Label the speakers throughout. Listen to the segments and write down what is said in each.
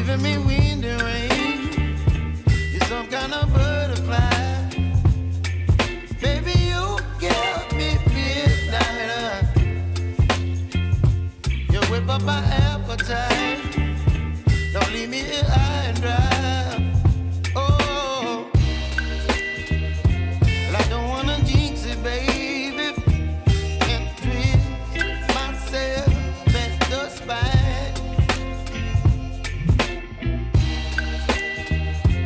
Speaker 1: giving me wind and rain. You're some kind of butterfly. Baby, you give me midnight. You whip up my appetite. Don't leave me here high and dry. Oh, well, I don't wanna jinx it, baby, and twist myself at the spine.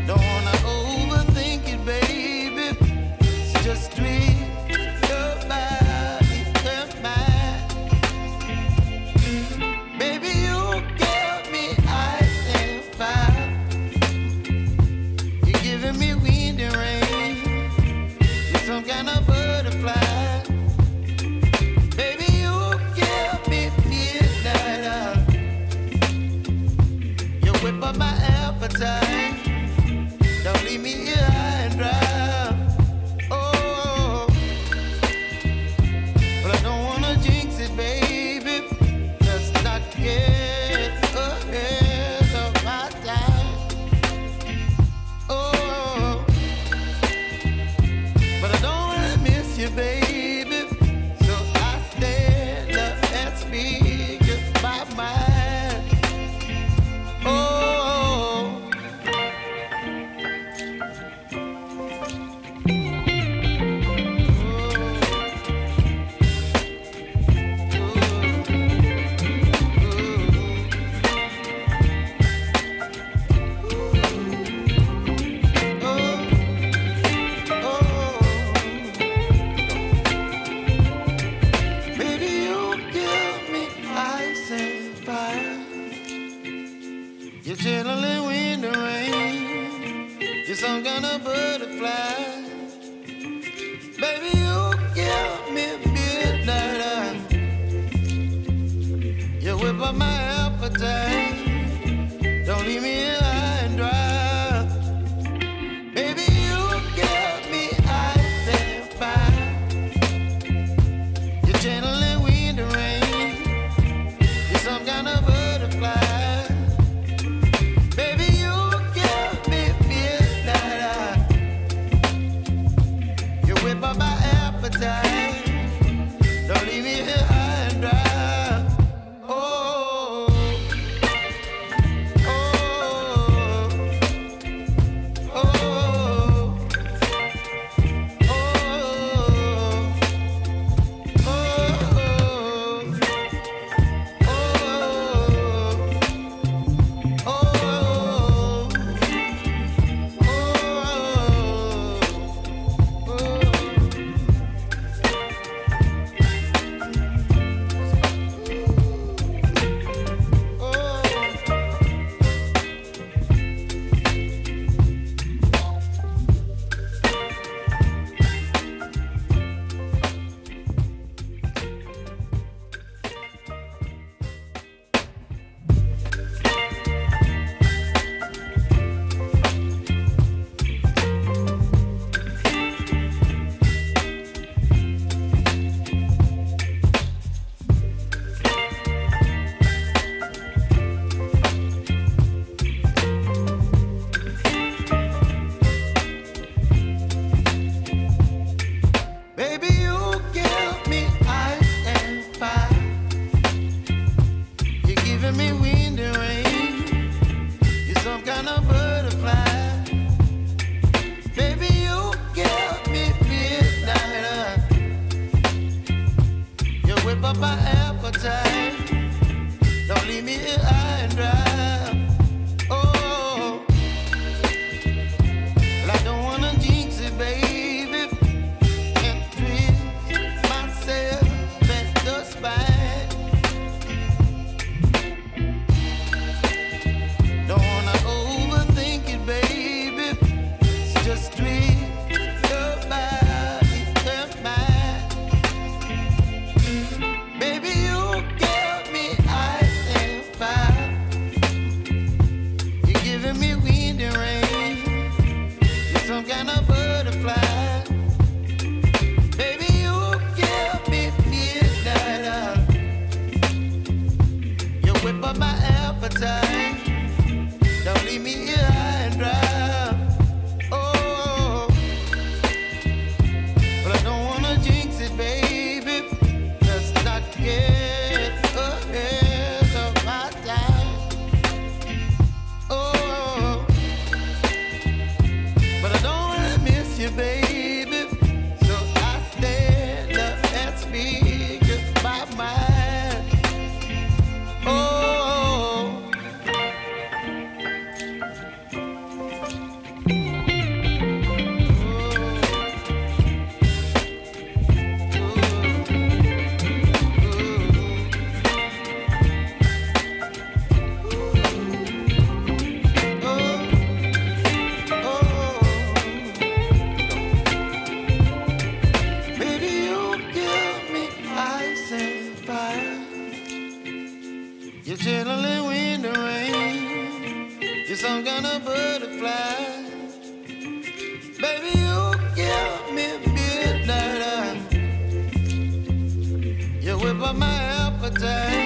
Speaker 1: Don't wanna overthink it, baby. It's just twist your body and mine. Baby, you give me ice and fire. You're giving me wind and rain. You're some kind of butterfly. Baby, you give me midnight. You whip up my appetite. Don't leave me here high and dry. Oh, but I don't wanna jinx it, baby. Let's not get ahead of my time. Oh, but I don't wanna miss you, baby. So I stand up and speak my mind. Oh. Baby, you give me ice and fire. You're chilling wind and rain. You're some kind of butterfly. Baby, you give me midnight. You whip up my appetite. Don't leave me here high and dry. Baby, you give me ice and fire. You're channeling wind and rain. You're some kind of butterfly. Baby, you give me midnight. You whip up my appetite. Don't leave me here high and dry. Oh, leave me here high and dry. Oh, but I don't wanna jinx it, baby. Let's not get ahead of my time. Oh, but I don't wanna miss you, baby. So I stand up and speak my mind. Oh. You're chilling in the rain. You're some kind of butterfly. Baby, you give me midnight. You whip up my appetite.